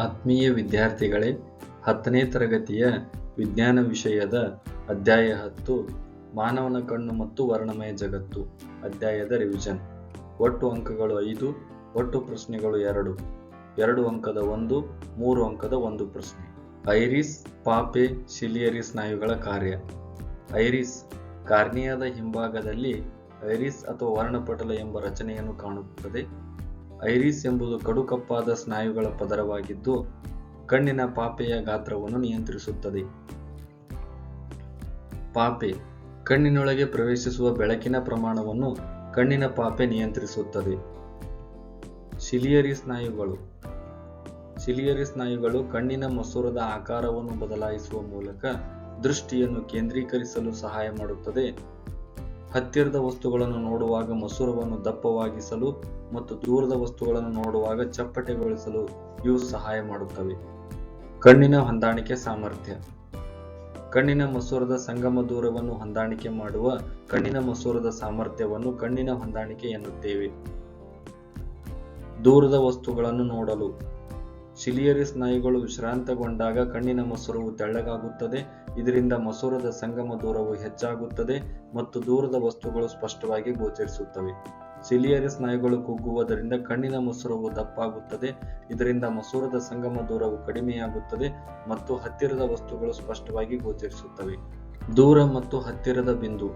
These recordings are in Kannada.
ಆತ್ಮೀಯ ವಿದ್ಯಾರ್ಥಿಗಳೇ, 10ನೇ ತರಗತಿಯ ವಿಜ್ಞಾನ ವಿಷಯದ ಅಧ್ಯಾಯ 10 ಮಾನವನ ಕಣ್ಣು ಮತ್ತು ವರ್ಣಮಯ ಜಗತ್ತು ಅಧ್ಯಾಯದ ರಿವಿಷನ್. ಒಟ್ಟು ಅಂಕಗಳು 5, ಒಟ್ಟು ಪ್ರಶ್ನೆಗಳು 2 ಅಂಕದ 1, 3 ಅಂಕದ 1 ಪ್ರಶ್ನೆ. ಐರಿಸ್, ಪಾಪೆ, ಸಿಲಿಯರಿ ಸ್ನಾಯುಗಳ ಕಾರ್ಯ. ಐರಿಸ್ ಕಾರ್ನಿಯಾದ ಹಿಂಭಾಗದಲ್ಲಿ ಐರಿಸ್ ಅಥವಾ ವರ್ಣಪಟಲ ಎಂಬ ರಚನೆಯನ್ನು ಕಾಣುತ್ತದೆ. ಐರಿಸ್ ಎಂಬುದು ಕಡು ಕಪ್ಪಾದ ಸ್ನಾಯುಗಳ ಪದರವಾಗಿದ್ದು ಕಣ್ಣಿನ ಪಾಪೆಯ ಗಾತ್ರವನ್ನು ನಿಯಂತ್ರಿಸುತ್ತದೆ. ಪಾಪೆ ಕಣ್ಣಿನೊಳಗೆ ಪ್ರವೇಶಿಸುವ ಬೆಳಕಿನ ಪ್ರಮಾಣವನ್ನು ಕಣ್ಣಿನ ಪಾಪೆ ನಿಯಂತ್ರಿಸುತ್ತದೆ. ಸಿಲಿಯರಿ ಸ್ನಾಯುಗಳು. ಸಿಲಿಯರಿ ಸ್ನಾಯುಗಳು ಕಣ್ಣಿನ ಮಸೂರದ ಆಕಾರವನ್ನು ಬದಲಾಯಿಸುವ ಮೂಲಕ ದೃಷ್ಟಿಯನ್ನು ಕೇಂದ್ರೀಕರಿಸಲು ಸಹಾಯ ಮಾಡುತ್ತದೆ. ಹತ್ತಿರದ ವಸ್ತುಗಳನ್ನು ನೋಡುವಾಗ ಮಸೂರವನ್ನು ದಪ್ಪವಾಗಿಸಲು ಮತ್ತು ದೂರದ ವಸ್ತುಗಳನ್ನು ನೋಡುವಾಗ ಚಪ್ಪಟೆಗೊಳಿಸಲು ಇವು ಸಹಾಯ ಮಾಡುತ್ತವೆ. ಕಣ್ಣಿನ ಹೊಂದಾಣಿಕೆ ಸಾಮರ್ಥ್ಯ. ಕಣ್ಣಿನ ಮಸೂರದ ಸಂಗಮ ದೂರವನ್ನು ಹೊಂದಾಣಿಕೆ ಮಾಡುವ ಕಣ್ಣಿನ ಮಸೂರದ ಸಾಮರ್ಥ್ಯವನ್ನು ಕಣ್ಣಿನ ಹೊಂದಾಣಿಕೆ ಎನ್ನುತ್ತೇವೆ. ದೂರದ ವಸ್ತುಗಳನ್ನು ನೋಡಲು. ಸಿಲಿಯರಿ ಸ್ನಾಯುಗಳು ವಿಶ್ರಾಂತಗೊಂಡಾಗ ಕಣ್ಣಿನ ಮಸೂರವು ತೆಳ್ಳಗಾಗುತ್ತದೆ. ಇದರಿಂದ ಮಸೂರದ ಸಂಗಮ ದೂರವು ಹೆಚ್ಚಾಗುತ್ತದೆ ಮತ್ತು ದೂರದ ವಸ್ತುಗಳು ಸ್ಪಷ್ಟವಾಗಿ ಗೋಚರಿಸುತ್ತವೆ. ಸಿಲಿಯರಿ ಸ್ನಾಯುಗಳು ಕುಗ್ಗುವುದರಿಂದ ಕಣ್ಣಿನ ಮಸೂರವು ದಪ್ಪಾಗುತ್ತದೆ. ಇದರಿಂದ ಮಸೂರದ ಸಂಗಮ ದೂರವು ಕಡಿಮೆಯಾಗುತ್ತದೆ ಮತ್ತು ಹತ್ತಿರದ ವಸ್ತುಗಳು ಸ್ಪಷ್ಟವಾಗಿ ಗೋಚರಿಸುತ್ತವೆ. ದೂರ ಮತ್ತು ಹತ್ತಿರದ ಬಿಂದು.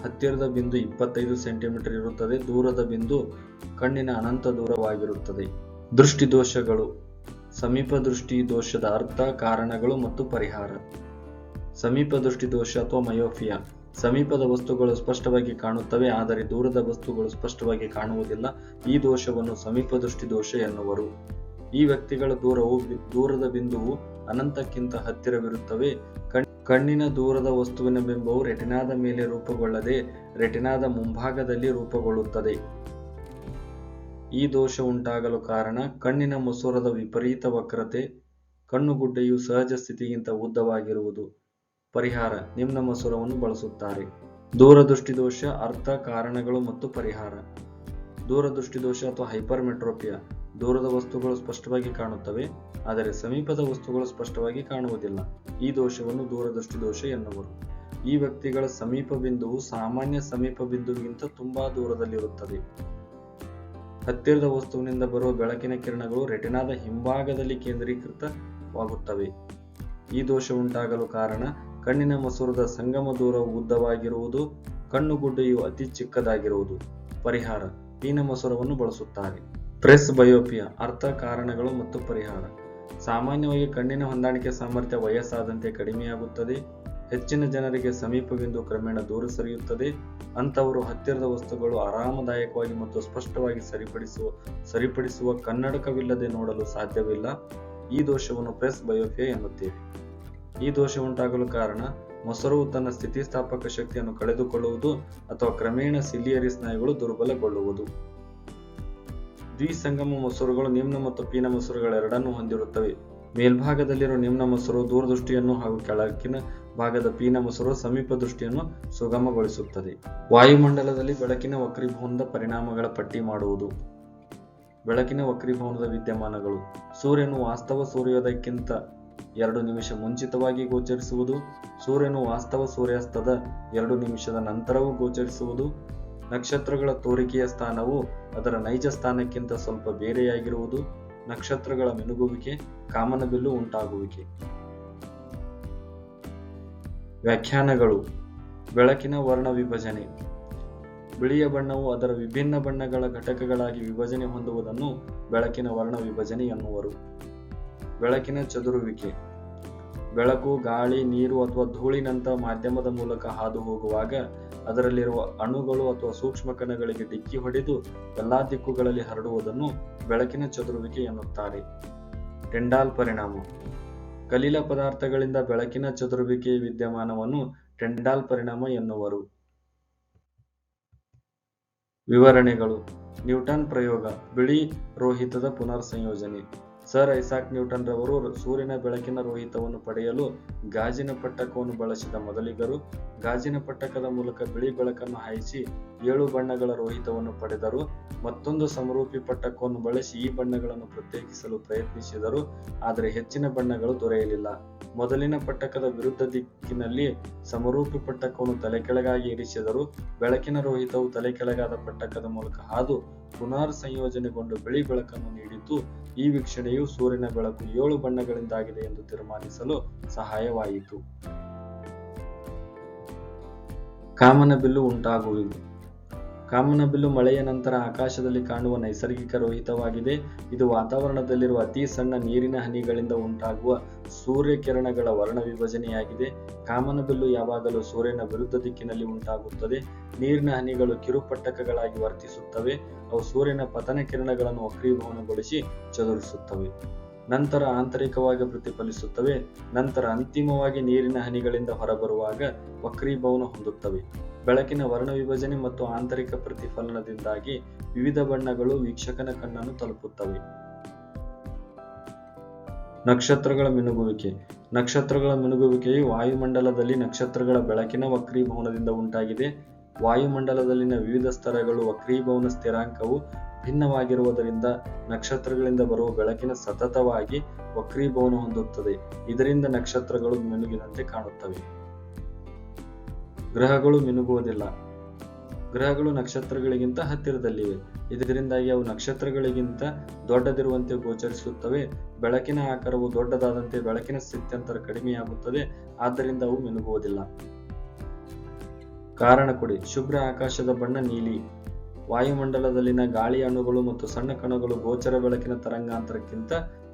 ಹತ್ತಿರದ ಬಿಂದು 25 ಸೆಂಟಿಮೀಟರ್ ಇರುತ್ತದೆ. ದೂರದ ಬಿಂದು ಕಣ್ಣಿನ ಅನಂತ ದೂರವಾಗಿರುತ್ತದೆ. ದೃಷ್ಟಿ ದೋಷಗಳು. ಸಮೀಪ ದೃಷ್ಟಿ ದೋಷದ ಅರ್ಥ, ಕಾರಣಗಳು ಮತ್ತು ಪರಿಹಾರ. ಸಮೀಪ ದೃಷ್ಟಿ ದೋಷ ಅಥವಾ ಮಯೋಫಿಯಾ. ಸಮೀಪದ ವಸ್ತುಗಳು ಸ್ಪಷ್ಟವಾಗಿ ಕಾಣುತ್ತವೆ, ಆದರೆ ದೂರದ ವಸ್ತುಗಳು ಸ್ಪಷ್ಟವಾಗಿ ಕಾಣುವುದಿಲ್ಲ. ಈ ದೋಷವನ್ನು ಸಮೀಪ ದೃಷ್ಟಿ ದೋಷ ಎನ್ನುವರು. ಈ ವ್ಯಕ್ತಿಗಳ ದೂರದ ಬಿಂದುವು ಅನಂತಕ್ಕಿಂತ ಹತ್ತಿರವಿರುತ್ತವೆ. ಕಣ್ಣಿನ ದೂರದ ವಸ್ತುವಿನ ಬಿಂಬವು ರೆಟಿನಾದ ಮೇಲೆ ರೂಪುಗೊಳ್ಳದೆ ರೆಟಿನಾದ ಮುಂಭಾಗದಲ್ಲಿ ರೂಪುಗೊಳ್ಳುತ್ತದೆ. ಈ ದೋಷ ಉಂಟಾಗಲು ಕಾರಣ ಕಣ್ಣಿನ ಮಸೂರದ ವಿಪರೀತ ವಕ್ರತೆ. ಕಣ್ಣುಗುಡ್ಡೆಯು ಸಹಜ ಸ್ಥಿತಿಗಿಂತ ಉದ್ದವಾಗಿರುವುದು. ಪರಿಹಾರ: ನಿಮ್ನ ಮಸೂರವನ್ನು ಬಳಸುತ್ತಾರೆ. ದೂರದೃಷ್ಟಿ ದೋಷ ಅರ್ಥ, ಕಾರಣಗಳು ಮತ್ತು ಪರಿಹಾರ. ದೂರದೃಷ್ಟಿ ದೋಷ ಅಥವಾ ಹೈಪರ್ಮೆಟ್ರೋಪಿಯಾ. ದೂರದ ವಸ್ತುಗಳು ಸ್ಪಷ್ಟವಾಗಿ ಕಾಣುತ್ತವೆ, ಆದರೆ ಸಮೀಪದ ವಸ್ತುಗಳು ಸ್ಪಷ್ಟವಾಗಿ ಕಾಣುವುದಿಲ್ಲ. ಈ ದೋಷವನ್ನು ದೂರದೃಷ್ಟಿ ದೋಷ ಎನ್ನುವರು. ಈ ವ್ಯಕ್ತಿಗಳ ಸಮೀಪ ಬಿಂದುವು ಸಾಮಾನ್ಯ ಸಮೀಪ ಬಿಂದುವಿಗಿಂತ ತುಂಬಾ ದೂರದಲ್ಲಿರುತ್ತದೆ. ಹತ್ತಿರದ ವಸ್ತುವಿನಿಂದ ಬರುವ ಬೆಳಕಿನ ಕಿರಣಗಳು ರೆಟಿನಾದ ಹಿಂಭಾಗದಲ್ಲಿ ಕೇಂದ್ರೀಕೃತವಾಗುತ್ತವೆ. ಈ ದೋಷ ಉಂಟಾಗಲು ಕಾರಣ ಕಣ್ಣಿನ ಮಸೂರದ ಸಂಗಮ ದೂರವು ಉದ್ದವಾಗಿರುವುದು. ಕಣ್ಣುಗುಡ್ಡೆಯು ಅತಿ ಚಿಕ್ಕದಾಗಿರುವುದು. ಪರಿಹಾರ: ಪೀನ ಮಸೂರವನ್ನು ಬಳಸುತ್ತಾರೆ. ಪ್ರೆಸ್ ಬಯೋಪಿಯಾ ಅರ್ಥ, ಕಾರಣಗಳು ಮತ್ತು ಪರಿಹಾರ. ಸಾಮಾನ್ಯವಾಗಿ ಕಣ್ಣಿನ ಹೊಂದಾಣಿಕೆ ಸಾಮರ್ಥ್ಯ ವಯಸ್ಸಾದಂತೆ ಕಡಿಮೆಯಾಗುತ್ತದೆ. ಹೆಚ್ಚಿನ ಜನರಿಗೆ ಸಮೀಪ ಬಿಂದು ಕ್ರಮೇಣ ದೂರ ಸರಿಯುತ್ತದೆ. ಅಂತವರು ಹತ್ತಿರದ ವಸ್ತುಗಳು ಆರಾಮದಾಯಕವಾಗಿ ಮತ್ತು ಸ್ಪಷ್ಟವಾಗಿ ಸರಿಪಡಿಸುವ ಕನ್ನಡಕವಿಲ್ಲದೆ ನೋಡಲು ಸಾಧ್ಯವಿಲ್ಲ. ಈ ದೋಷವನ್ನು ಪ್ರೆಸ್ ಬಯೋಪಿಯಾ ಎನ್ನುತ್ತೇವೆ. ಈ ದೋಷ ಉಂಟಾಗಲು ಕಾರಣ ಮಸೂರವು ತನ್ನ ಸ್ಥಿತಿಸ್ಥಾಪಕ ಶಕ್ತಿಯನ್ನು ಕಳೆದುಕೊಳ್ಳುವುದು ಅಥವಾ ಕ್ರಮೇಣ ಸಿಲಿಯರಿ ಸ್ನಾಯುಗಳು ದುರ್ಬಲಗೊಳ್ಳುವುದು. ದ್ವಿಸಂಗಮ ಮಸೂರಗಳು ನಿಮ್ನ ಮತ್ತು ಪೀನ ಮಸೂರಗಳೆರಡನ್ನೂ ಹೊಂದಿರುತ್ತವೆ. ಮೇಲ್ಭಾಗದಲ್ಲಿರುವ ನಿಮ್ನ ಮಸೂರು ದೂರದೃಷ್ಟಿಯನ್ನು ಹಾಗೂ ಕೆಳಗಿನ ಭಾಗದ ಪೀನ ಮಸೂರು ಸಮೀಪ ದೃಷ್ಟಿಯನ್ನು ಸುಗಮಗೊಳಿಸುತ್ತದೆ. ವಾಯುಮಂಡಲದಲ್ಲಿ ಬೆಳಕಿನ ವಕ್ರೀಭವನದ ಪರಿಣಾಮಗಳ ಪಟ್ಟಿ ಮಾಡುವುದು. ಬೆಳಕಿನ ವಕ್ರೀಭವನದ ವಿದ್ಯಮಾನಗಳು. ಸೂರ್ಯನು ವಾಸ್ತವ ಸೂರ್ಯೋದಯಕ್ಕಿಂತ 2 ನಿಮಿಷ ಮುಂಚಿತವಾಗಿ ಗೋಚರಿಸುವುದು. ಸೂರ್ಯನು ವಾಸ್ತವ ಸೂರ್ಯಾಸ್ತದ 2 ನಿಮಿಷದ ನಂತರವೂ ಗೋಚರಿಸುವುದು. ನಕ್ಷತ್ರಗಳ ತೋರಿಕೆಯ ಸ್ಥಾನವು ಅದರ ನೈಜ ಸ್ಥಾನಕ್ಕಿಂತ ಸ್ವಲ್ಪ ಬೇರೆಯಾಗಿರುವುದು. ನಕ್ಷತ್ರಗಳ ಮಿನುಗುವಿಕೆ, ಕಾಮನಬಿಲ್ಲು ಉಂಟಾಗುವಿಕೆ. ವ್ಯಾಖ್ಯಾನಗಳು. ಬೆಳಕಿನ ವರ್ಣ ವಿಭಜನೆ. ಬಿಳಿಯ ಬಣ್ಣವು ಅದರ ವಿಭಿನ್ನ ಬಣ್ಣಗಳ ಘಟಕಗಳಾಗಿ ವಿಭಜನೆ ಹೊಂದುವುದನ್ನು ಬೆಳಕಿನ ವರ್ಣ ವಿಭಜನೆ ಎನ್ನುವರು. ಬೆಳಕಿನ ಚದುರುವಿಕೆ. ಬೆಳಕು ಗಾಳಿ, ನೀರು ಅಥವಾ ಧೂಳಿನಂಥ ಮಾಧ್ಯಮದ ಮೂಲಕ ಹಾದು ಹೋಗುವಾಗ ಅದರಲ್ಲಿರುವ ಅಣುಗಳು ಅಥವಾ ಸೂಕ್ಷ್ಮ ಕಣಗಳಿಗೆ ಡಿಕ್ಕಿ ಹೊಡೆದು ಎಲ್ಲಾ ದಿಕ್ಕುಗಳಲ್ಲಿ ಹರಡುವುದನ್ನು ಬೆಳಕಿನ ಚದುರುವಿಕೆ ಎನ್ನುತ್ತಾರೆ. ಟೆಂಡಾಲ್ ಪರಿಣಾಮ. ಕಲಿಲ ಪದಾರ್ಥಗಳಿಂದ ಬೆಳಕಿನ ಚದುರುವಿಕೆಯ ವಿದ್ಯಮಾನವನ್ನು ಟೆಂಡಾಲ್ ಪರಿಣಾಮ ಎನ್ನುವರು. ವಿವರಣೆಗಳು. ನ್ಯೂಟನ್ ಪ್ರಯೋಗ. ಬಿಳಿ ರೋಹಿತದ ಪುನರ್ ಸಂಯೋಜನೆ. ಸರ್ ಐಸಾಕ್ ನ್ಯೂಟನ್ ರವರು ಸೂರ್ಯನ ಬೆಳಕಿನ ರೋಹಿತವನ್ನು ಪಡೆಯಲು ಗಾಜಿನ ಪಟ್ಟಕವನ್ನು ಬಳಸಿದ ಮೊದಲಿಗರು. ಗಾಜಿನ ಪಟ್ಟಕದ ಮೂಲಕ ಬಿಳಿ ಬೆಳಕನ್ನು ಹಾಯಿಸಿ 7 ಬಣ್ಣಗಳ ರೋಹಿತವನ್ನು ಪಡೆದರು. ಮತ್ತೊಂದು ಸಮರೂಪಿ ಪಟ್ಟಕವನ್ನು ಬಳಸಿ ಈ ಬಣ್ಣಗಳನ್ನು ಪ್ರತ್ಯೇಕಿಸಲು ಪ್ರಯತ್ನಿಸಿದರು, ಆದರೆ ಹೆಚ್ಚಿನ ಬಣ್ಣಗಳು ದೊರೆಯಲಿಲ್ಲ. ಮೊದಲಿನ ಪಟ್ಟಕದ ವಿರುದ್ಧ ದಿಕ್ಕಿನಲ್ಲಿ ಸಮರೂಪಿ ಪಟ್ಟಕವನ್ನು ತಲೆಕೆಳಗಾಗಿ ಇರಿಸಿದರು. ಬೆಳಕಿನ ರೋಹಿತವು ತಲೆಕೆಳಗಾದ ಪಟ್ಟಕದ ಮೂಲಕ ಹಾದು ಪುನರ್ ಸಂಯೋಜನೆಗೊಂಡು ಬಿಳಿ ಬೆಳಕನ್ನು ನೀಡಿದ್ದು, ಈ ವೀಕ್ಷಣೆಯು ಸೂರ್ಯನ ಬೆಳಕು 7 ಬಣ್ಣಗಳಿಂದಾಗಿದೆ ಎಂದು ತೀರ್ಮಾನಿಸಲು ಸಹಾಯವಾಯಿತು. ಕಾಮನಬಿಲ್ಲು ಉಂಟಾಗುವುದು. ಕಾಮನಬಿಲ್ಲು ಮಳೆಯ ನಂತರ ಆಕಾಶದಲ್ಲಿ ಕಾಣುವ ನೈಸರ್ಗಿಕ ರೋಹಿತವಾಗಿದೆ. ಇದು ವಾತಾವರಣದಲ್ಲಿರುವ ಅತಿ ಸಣ್ಣ ನೀರಿನ ಹನಿಗಳಿಂದ ಉಂಟಾಗುವ ಸೂರ್ಯಕಿರಣಗಳ ವರ್ಣ ವಿಭಜನೆಯಾಗಿದೆ. ಕಾಮನಬಿಲ್ಲು ಯಾವಾಗಲೂ ಸೂರ್ಯನ ವಿರುದ್ಧ ದಿಕ್ಕಿನಲ್ಲಿ ಉಂಟಾಗುತ್ತದೆ. ನೀರಿನ ಹನಿಗಳು ಕಿರುಪಟ್ಟಕಗಳಾಗಿ ವರ್ತಿಸುತ್ತವೆ. ಅವು ಸೂರ್ಯನ ಪತನ ಕಿರಣಗಳನ್ನು ವಕ್ರೀಭವನಗೊಳಿಸಿ ಚದುರಿಸುತ್ತವೆ. ನಂತರ ಆಂತರಿಕವಾಗಿ ಪ್ರತಿಫಲಿಸುತ್ತವೆ. ನಂತರ ಅಂತಿಮವಾಗಿ ನೀರಿನ ಹನಿಗಳಿಂದ ಹೊರಬರುವಾಗ ವಕ್ರೀಭವನ ಹೊಂದುತ್ತವೆ. ಬೆಳಕಿನ ವರ್ಣ ವಿಭಜನೆ ಮತ್ತು ಆಂತರಿಕ ಪ್ರತಿಫಲನದಿಂದಾಗಿ ವಿವಿಧ ಬಣ್ಣಗಳು ವೀಕ್ಷಕನ ಕಣ್ಣನ್ನು ತಲುಪುತ್ತವೆ. ನಕ್ಷತ್ರಗಳ ಮಿನುಗುವಿಕೆ. ನಕ್ಷತ್ರಗಳ ಮಿನುಗುವಿಕೆಯು ವಾಯುಮಂಡಲದಲ್ಲಿ ನಕ್ಷತ್ರಗಳ ಬೆಳಕಿನ ವಕ್ರೀಭವನದಿಂದ ಉಂಟಾಗಿದೆ. ವಾಯುಮಂಡಲದಲ್ಲಿನ ವಿವಿಧ ಸ್ತರಗಳು ವಕ್ರೀಭವನ ಸ್ಥಿರಾಂಕವು ಭಿನ್ನವಾಗಿರುವುದರಿಂದ ನಕ್ಷತ್ರಗಳಿಂದ ಬರುವ ಬೆಳಕಿನ ಸತತವಾಗಿ ವಕ್ರೀಭವನ ಹೊಂದುತ್ತದೆ. ಇದರಿಂದ ನಕ್ಷತ್ರಗಳು ಮಿನುಗಿದಂತೆ ಕಾಣುತ್ತವೆ. ಗ್ರಹಗಳು ಮಿನುಗುವುದಿಲ್ಲ. ಗ್ರಹಗಳು ನಕ್ಷತ್ರಗಳಿಗಿಂತ ಹತ್ತಿರದಲ್ಲಿವೆ. ಇದರಿಂದಾಗಿ ಅವು ನಕ್ಷತ್ರಗಳಿಗಿಂತ ದೊಡ್ಡದಿರುವಂತೆ ಗೋಚರಿಸುತ್ತವೆ. ಬೆಳಕಿನ ಆಕಾರವು ದೊಡ್ಡದಾದಂತೆ ಬೆಳಕಿನ ಸ್ಥಿತ್ಯಂತರ ಕಡಿಮೆಯಾಗುತ್ತದೆ. ಆದ್ದರಿಂದ ಅವು ಮಿನುಗುವುದಿಲ್ಲ. ಕಾರಣ ಕೊಡಿ. ಶುಭ್ರ ಆಕಾಶದ ಬಣ್ಣ ನೀಲಿ. ವಾಯುಮಂಡಲದಲ್ಲಿನ ಗಾಳಿ ಅಣುಗಳು ಮತ್ತು ಸಣ್ಣ ಕಣಗಳು ಗೋಚರ ಬೆಳಕಿನ ತರಂಗಾಂತರಕ್ಕಿಂತ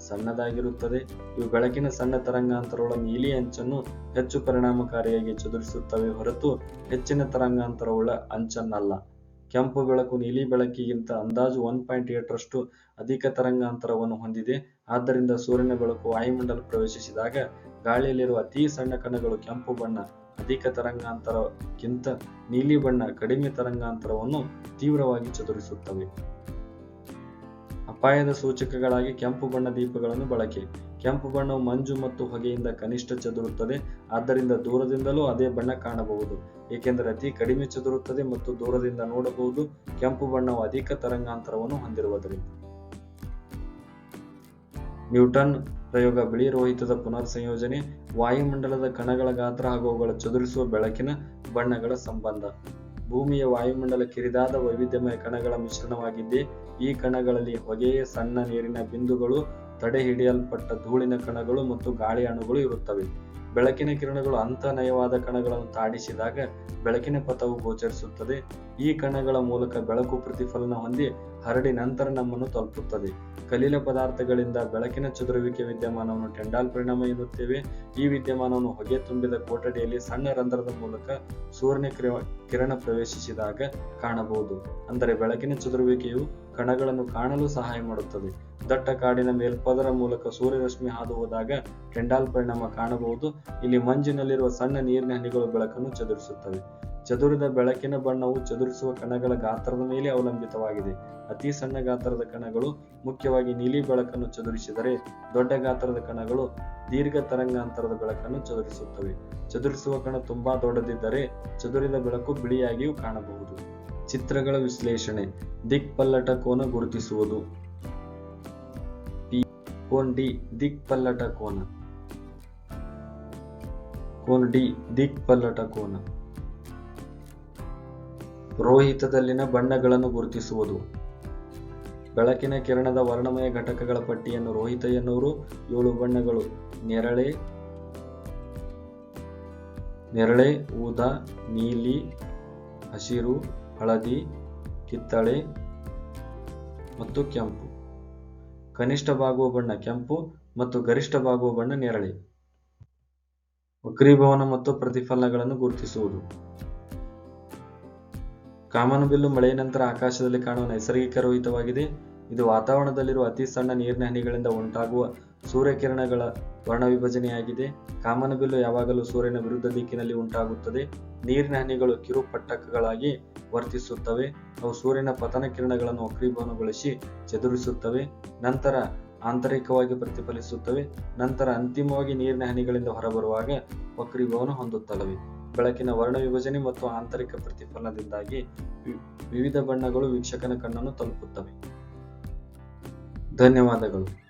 ಸಣ್ಣದಾಗಿರುತ್ತದೆ. ಇವು ಬೆಳಕಿನ ಸಣ್ಣ ತರಂಗಾಂತರಗಳ ನೀಲಿ ಅಂಚನ್ನು ಹೆಚ್ಚು ಪರಿಣಾಮಕಾರಿಯಾಗಿ ಚದುರಿಸುತ್ತವೆ ಹೊರತು ಹೆಚ್ಚಿನ ತರಂಗಾಂತರವುಳ್ಳ ಅಂಚನ್ನಲ್ಲ. ಕೆಂಪು ಬೆಳಕು ನೀಲಿ ಬೆಳಕಿಗಿಂತ ಅಂದಾಜು 1.8 ಅಧಿಕ ತರಂಗಾಂತರವನ್ನು ಹೊಂದಿದೆ. ಆದ್ದರಿಂದ ಸೂರ್ಯನ ಬೆಳಕು ವಾಯುಮಂಡಲ ಪ್ರವೇಶಿಸಿದಾಗ ಗಾಳಿಯಲ್ಲಿರುವ ಅತಿ ಸಣ್ಣ ಕಣಗಳು ಕೆಂಪು ಬಣ್ಣ ಅಧಿಕ ತರಂಗಾಂತರಕ್ಕಿಂತ ನೀಲಿ ಬಣ್ಣ ಕಡಿಮೆ ತರಂಗಾಂತರವನ್ನು ತೀವ್ರವಾಗಿ ಚದುರಿಸುತ್ತವೆ. ಅಪಾಯದ ಸೂಚಕಗಳಾಗಿ ಕೆಂಪು ಬಣ್ಣ ದೀಪಗಳನ್ನು ಬಳಕೆ. ಕೆಂಪು ಬಣ್ಣವು ಮಂಜು ಮತ್ತು ಹೊಗೆಯಿಂದ ಕನಿಷ್ಠ ಚದುರುತ್ತದೆ. ಆದ್ದರಿಂದ ದೂರದಿಂದಲೂ ಅದೇ ಬಣ್ಣ ಕಾಣಬಹುದು, ಏಕೆಂದರೆ ಅತಿ ಕಡಿಮೆ ಚದುರುತ್ತದೆ ಮತ್ತು ದೂರದಿಂದ ನೋಡಬಹುದು. ಕೆಂಪು ಬಣ್ಣವು ಅಧಿಕ ತರಂಗಾಂತರವನ್ನು ಹೊಂದಿರುವುದರಿಂದ. ನ್ಯೂಟನ್ ಪ್ರಯೋಗ ಬಿಳಿ ರೋಹಿತದ ಪುನರ್ ಸಂಯೋಜನೆ. ವಾಯುಮಂಡಲದ ಕಣಗಳ ಗಾತ್ರ ಹಾಗೂ ಅವುಗಳ ಚದುರಿಸುವ ಬೆಳಕಿನ ಬಣ್ಣಗಳ ಸಂಬಂಧ. ಭೂಮಿಯ ವಾಯುಮಂಡಲ ಕಿರಿದಾದ ವೈವಿಧ್ಯಮಯ ಕಣಗಳ ಮಿಶ್ರಣವಾಗಿದ್ದೆ. ಈ ಕಣಗಳಲ್ಲಿ ಹೊಗೆಯ ಸಣ್ಣ ನೀರಿನ ಬಿಂದುಗಳು, ತಡೆ ಹಿಡಿಯಲ್ಪಟ್ಟ ಧೂಳಿನ ಕಣಗಳು ಮತ್ತು ಗಾಳಿ ಅಣುಗಳು ಇರುತ್ತವೆ. ಬೆಳಕಿನ ಕಿರಣಗಳು ಅಂಥ ನಯವಾದ ಕಣಗಳನ್ನು ತಾಡಿಸಿದಾಗ ಬೆಳಕಿನ ಪಥವು ಗೋಚರಿಸುತ್ತದೆ. ಈ ಕಣಗಳ ಮೂಲಕ ಬೆಳಕು ಪ್ರತಿಫಲನ ಹೊಂದಿ ಹರಡಿ ನಂತರ ನಮ್ಮನ್ನು ತಲುಪುತ್ತದೆ. ಕಲಿಲ ಪದಾರ್ಥಗಳಿಂದ ಬೆಳಕಿನ ಚದುರುವಿಕೆ ವಿದ್ಯಮಾನವನ್ನು ಟೆಂಡಾಲ್ ಪರಿಣಾಮ ಎನ್ನುತ್ತೇವೆ. ಈ ವಿದ್ಯಮಾನವನ್ನು ಹೊಗೆ ತುಂಬಿದ ಕೊಠಡಿಯಲ್ಲಿ ಸಣ್ಣ ರಂಧ್ರದ ಮೂಲಕ ಸೂರ್ಯನ ಕಿರಣ ಪ್ರವೇಶಿಸಿದಾಗ ಕಾಣಬಹುದು. ಅಂದರೆ ಬೆಳಕಿನ ಚದುರುವಿಕೆಯು ಕಣಗಳನ್ನು ಕಾಣಲು ಸಹಾಯ ಮಾಡುತ್ತದೆ. ದಟ್ಟ ಕಾಡಿನ ಮೇಲ್ಪದರ ಮೂಲಕ ಸೂರ್ಯರಶ್ಮಿ ಹಾದು ಹೋದಾಗ ಟೆಂಡಾಲ್ ಪರಿಣಾಮ ಕಾಣಬಹುದು. ಇಲ್ಲಿ ಮಂಜಿನಲ್ಲಿರುವ ಸಣ್ಣ ನೀರಿನ ಹನಿಗಳು ಬೆಳಕನ್ನು ಚದುರಿಸುತ್ತವೆ. ಚದುರಿದ ಬೆಳಕಿನ ಬಣ್ಣವು ಚದುರಿಸುವ ಕಣಗಳ ಗಾತ್ರದ ಮೇಲೆ ಅವಲಂಬಿತವಾಗಿದೆ. ಅತಿ ಸಣ್ಣ ಗಾತ್ರದ ಕಣಗಳು ಮುಖ್ಯವಾಗಿ ನೀಲಿ ಬೆಳಕನ್ನು ಚದುರಿಸಿದರೆ, ದೊಡ್ಡ ಗಾತ್ರದ ಕಣಗಳು ದೀರ್ಘ ತರಂಗಾಂತರದ ಬೆಳಕನ್ನು ಚದುರಿಸುತ್ತವೆ. ಚದುರಿಸುವ ಕಣ ತುಂಬಾ ದೊಡ್ಡದಿದ್ದರೆ ಚದುರಿದ ಬೆಳಕು ಬಿಳಿಯಾಗಿಯೂ ಕಾಣಬಹುದು. ಚಿತ್ರಗಳ ವಿಶ್ಲೇಷಣೆ. ದಿಕ್ಪಲ್ಲಟ ಕೋನ ಗುರುತಿಸುವುದು. ಕೋನ್ ಡಿ ದಿಕ್ಪಲ್ಲಟ ಕೋನ. ಕೋನ್ ಡಿ ದಿಕ್ಪಲ್ಲಟ ಕೋನ. ರೋಹಿತದಲ್ಲಿನ ಬಣ್ಣಗಳನ್ನು ಗುರುತಿಸುವುದು. ಬೆಳಕಿನ ಕಿರಣದ ವರ್ಣಮಯ ಘಟಕಗಳ ಪಟ್ಟಿಯನ್ನು ರೋಹಿತ ಎನ್ನುವರು. 7 ಬಣ್ಣಗಳು: ನೇರಳೆ, ಊದಾ, ನೀಲಿ, ಹಸಿರು, ಹಳದಿ, ಕಿತ್ತಳೆ ಮತ್ತು ಕೆಂಪು. ಕನಿಷ್ಠ ಬಾಗುವ ಬಣ್ಣ ಕೆಂಪು ಮತ್ತು ಗರಿಷ್ಠ ಬಾಗುವ ಬಣ್ಣ ನೇರಳೆ. ವಕ್ರೀಭವನ ಮತ್ತು ಪ್ರತಿಫಲನಗಳನ್ನು ಗುರುತಿಸುವುದು. ಕಾಮನಬಿಲ್ಲು ಮಳೆಯ ನಂತರ ಆಕಾಶದಲ್ಲಿ ಕಾಣುವ ನೈಸರ್ಗಿಕ ರೋಹಿತವಾಗಿದೆ. ಇದು ವಾತಾವರಣದಲ್ಲಿರುವ ಅತಿ ಸಣ್ಣ ನೀರಿನ ಹನಿಗಳಿಂದ ಉಂಟಾಗುವ ಸೂರ್ಯಕಿರಣಗಳ ವರ್ಣವಿಭಜನೆಯಾಗಿದೆ. ಕಾಮನಬಿಲ್ಲು ಯಾವಾಗಲೂ ಸೂರ್ಯನ ವಿರುದ್ಧ ದಿಕ್ಕಿನಲ್ಲಿ ಉಂಟಾಗುತ್ತದೆ. ನೀರಿನ ಹನಿಗಳು ಕಿರುಪಟ್ಟಕಗಳಾಗಿ ವರ್ತಿಸುತ್ತವೆ. ಅವು ಸೂರ್ಯನ ಪತನ ಕಿರಣಗಳನ್ನು ವಕ್ರೀಭವನಗೊಳಿಸಿ ಚದುರಿಸುತ್ತವೆ. ನಂತರ ಆಂತರಿಕವಾಗಿ ಪ್ರತಿಫಲಿಸುತ್ತವೆ. ನಂತರ ಅಂತಿಮವಾಗಿ ನೀರಿನ ಹನಿಗಳಿಂದ ಹೊರಬರುವಾಗ ವಕ್ರೀಭವನ ಹೊಂದುತ್ತವೆ. ಬೆಳಕಿನ ವರ್ಣ ವಿಭಜನೆ ಮತ್ತು ಆಂತರಿಕ ಪ್ರತಿಫಲನದಿಂದಾಗಿ ವಿವಿಧ ಬಣ್ಣಗಳು ವೀಕ್ಷಕನ ಕಣ್ಣನ್ನು ತಲುಪುತ್ತವೆ. ಧನ್ಯವಾದಗಳು.